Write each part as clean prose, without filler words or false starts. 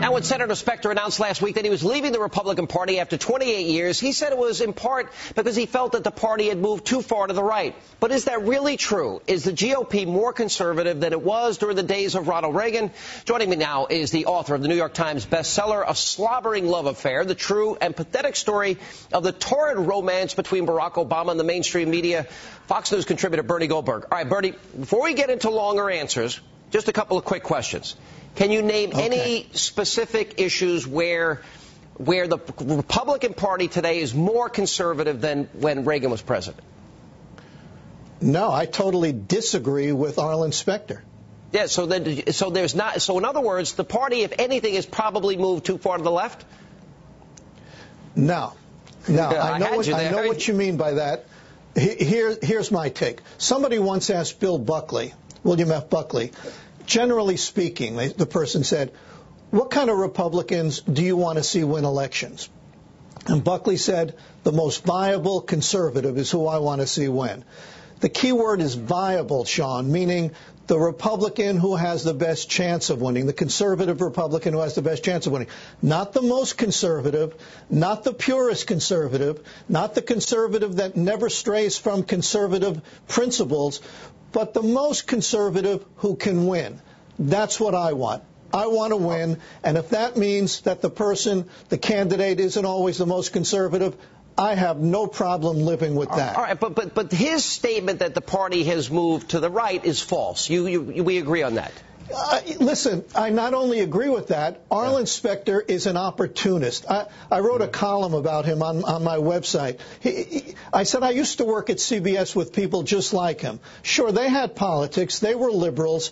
Now, when Senator Specter announced last week that he was leaving the Republican Party after 28 years, he said it was in part because he felt that the party had moved too far to the right. But is that really true? Is the GOP more conservative than it was during the days of Ronald Reagan? Joining me now is the author of the New York Times bestseller, A Slobbering Love Affair, the true and pathetic story of the torrid romance between Barack Obama and the mainstream media, Fox News contributor Bernie Goldberg. All right, Bernie, before we get into longer answers, just a couple of quick questions. Can you name any specific issues where the Republican Party today is more conservative than when Reagan was president? No, I totally disagree with Arlen Specter. Yeah, so there's not. So in other words, the party, if anything, has probably moved too far to the left. No, I know what you mean by that. Here's my take. Somebody once asked William F. Buckley. Generally speaking, the person said, what kind of Republicans do you want to see win elections? And Buckley said, the most viable conservative is who I want to see win. The key word is viable, Sean, meaning the Republican who has the best chance of winning, the conservative Republican who has the best chance of winning. Not the most conservative, not the purest conservative, not the conservative that never strays from conservative principles, but the most conservative who can win. That's what I want. I want to win, and if that means that the candidate isn't always the most conservative, I have no problem living with that. All right, but his statement that the party has moved to the right is false. We agree on that. Listen, I not only agree with that, Arlen Specter is an opportunist. I wrote a column about him on my website. I said I used to work at CBS with people just like him. Sure, they had politics, they were liberals,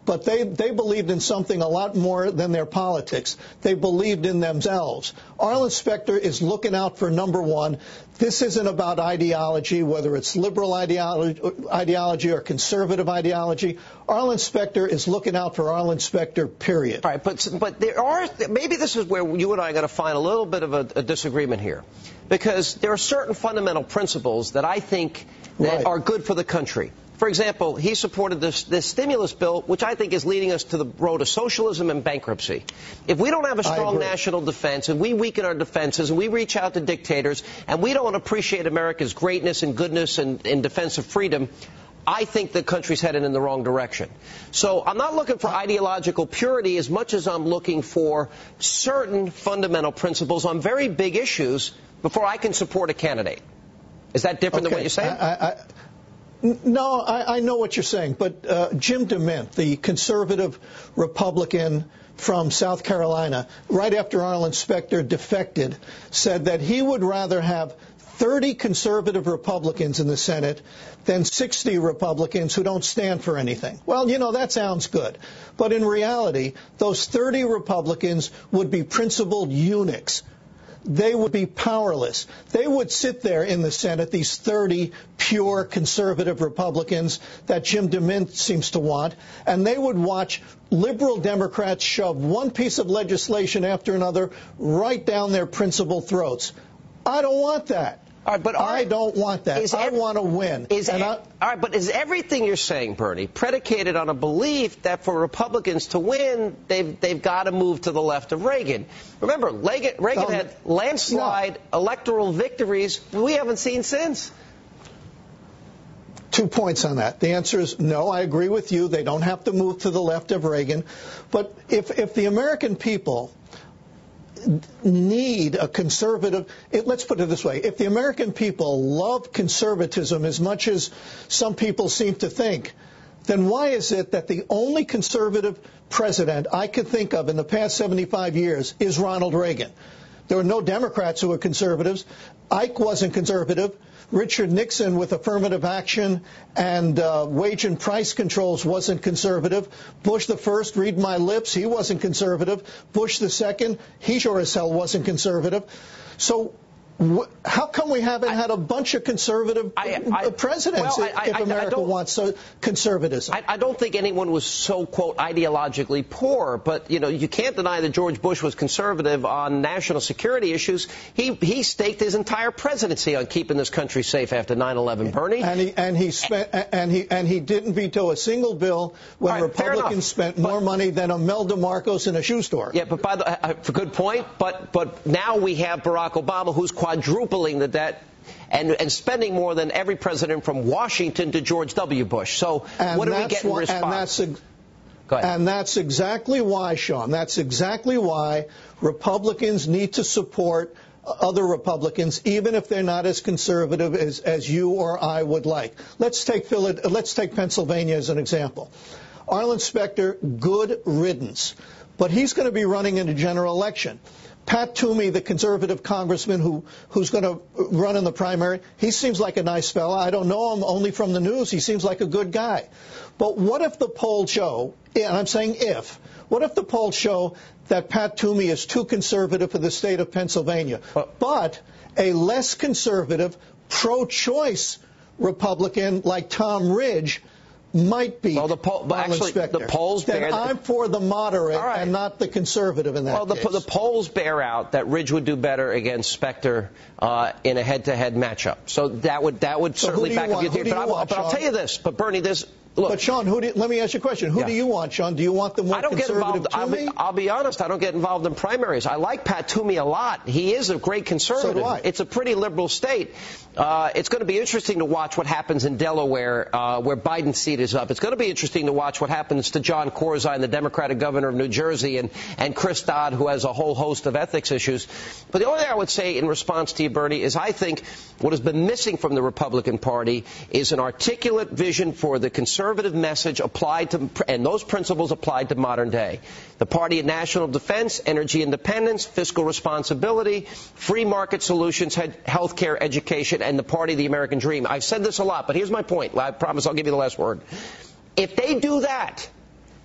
but they believed in something a lot more than their politics. They believed in themselves. Arlen Specter is looking out for number one. This isn't about ideology, whether it's liberal ideology or conservative ideology. Arlen Specter is looking out for Arlen Specter, period. All right, but maybe this is where you and I are going to find a little bit of a disagreement here. Because there are certain fundamental principles that I think that are good for the country. For example, he supported this stimulus bill, which I think is leading us to the road of socialism and bankruptcy. If we don't have a strong national defense and we weaken our defenses and we reach out to dictators and we don't appreciate America's greatness and goodness and defense of freedom, I think the country's headed in the wrong direction. So I'm not looking for ideological purity as much as I'm looking for certain fundamental principles on very big issues before I can support a candidate. Is that different than what you're saying? No, I know what you're saying, but Jim DeMint, the conservative Republican from South Carolina, right after Arlen Specter defected, said that he would rather have 30 conservative Republicans in the Senate than 60 Republicans who don't stand for anything. Well, that sounds good. But in reality, those 30 Republicans would be principled eunuchs. They would be powerless. They would sit there in the Senate, these 30 pure conservative Republicans that Jim DeMint seems to want, and they would watch liberal Democrats shove one piece of legislation after another right down their principled throats. I don't want that. All right, but I don't want that. I want to win. All right, but is everything you're saying, Bernie, predicated on a belief that for Republicans to win, they've got to move to the left of Reagan? Remember, Reagan had landslide electoral victories we haven't seen since. 2 points on that. The answer is no, I agree with you. They don't have to move to the left of Reagan. But if the American people need a conservative, let's put it this way, if the American people love conservatism as much as some people seem to think, then why is it that the only conservative president I could think of in the past 75 years is Ronald Reagan? There were no Democrats who were conservatives. Ike wasn't conservative. Richard Nixon with affirmative action and wage and price controls wasn't conservative. Bush the first, read my lips, he wasn't conservative. Bush the second, he sure as hell wasn't conservative. So How come we haven't had a bunch of conservative presidents if America wants conservatism? I don't think anyone was so, quote, ideologically poor, but, you can't deny that George Bush was conservative on national security issues. He staked his entire presidency on keeping this country safe after 9/11, Bernie. And he didn't veto a single bill when Republicans spent more money than Imelda Marcos in a shoe store. Yeah, but good point. But now we have Barack Obama, who's quadrupling the debt and spending more than every president from Washington to George W. Bush. So what do we get in response? And that's exactly why, Sean, that's exactly why Republicans need to support other Republicans, even if they're not as conservative as you or I would like. Let's take Pennsylvania as an example. Arlen Specter, good riddance. But he's going to be running in a general election. Pat Toomey, the conservative congressman who's going to run in the primary, he seems like a nice fella. I don't know him only from the news. He seems like a good guy. But what if the polls show, and I'm saying what if the polls show that Pat Toomey is too conservative for the state of Pennsylvania, but a less conservative, pro-choice Republican like Tom Ridge might be the polls bear I'm for the moderate and not the conservative in that case. The polls bear out that Ridge would do better against Specter in a head-to-head matchup. So that would certainly back up your theory. But I'll tell you this. But Bernie, look. But Sean, let me ask you a question. Who do you want, Sean? Do you want the more conservative Toomey? I'll be honest. I don't get involved in primaries. I like Pat Toomey a lot. He is a great conservative. So do I. It's a pretty liberal state. It's going to be interesting to watch what happens in Delaware, where Biden's seat is up. It's going to be interesting to watch what happens to John Corzine, the Democratic governor of New Jersey, and Chris Dodd, who has a whole host of ethics issues. But the only thing I would say in response to you, Bernie, is I think what has been missing from the Republican Party is an articulate vision for the conservative message applied to, and those principles applied to modern day. The party of national defense, energy independence, fiscal responsibility, free market solutions, health care, education, and the party of the American dream. I've said this a lot, but here's my point. I promise I'll give you the last word. If they do that,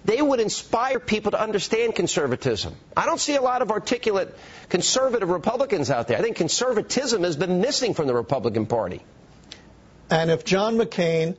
they would inspire people to understand conservatism. I don't see a lot of articulate conservative Republicans out there. I think conservatism has been missing from the Republican Party. And if John McCain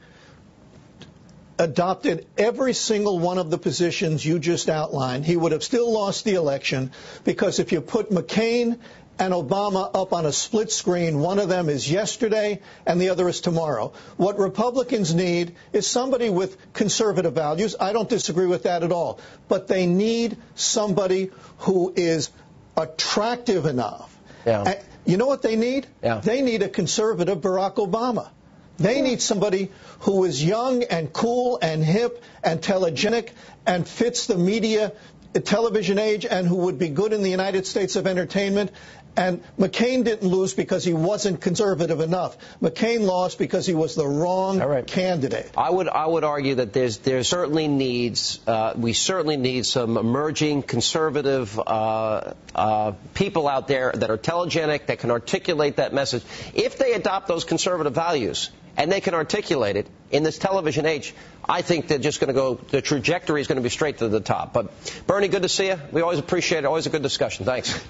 adopted every single one of the positions you just outlined, he would have still lost the election, because if you put McCain and Obama up on a split screen, one of them is yesterday and the other is tomorrow. What Republicans need is somebody with conservative values. I don't disagree with that at all. But they need somebody who is attractive enough. Yeah. You know what they need? Yeah. They need a conservative Barack Obama. They need somebody who is young and cool and hip and telegenic and fits the media television age and who would be good in the United States of entertainment. And McCain didn't lose because he wasn't conservative enough. McCain lost because he was the wrong candidate. I would argue that there certainly needs we certainly need some emerging conservative people out there that are telegenic, that can articulate that message. If they adopt those conservative values and they can articulate it in this television age, I think they're just going to go, the trajectory is going to be straight to the top. But Bernie, good to see you. We always appreciate it. Always a good discussion. Thanks.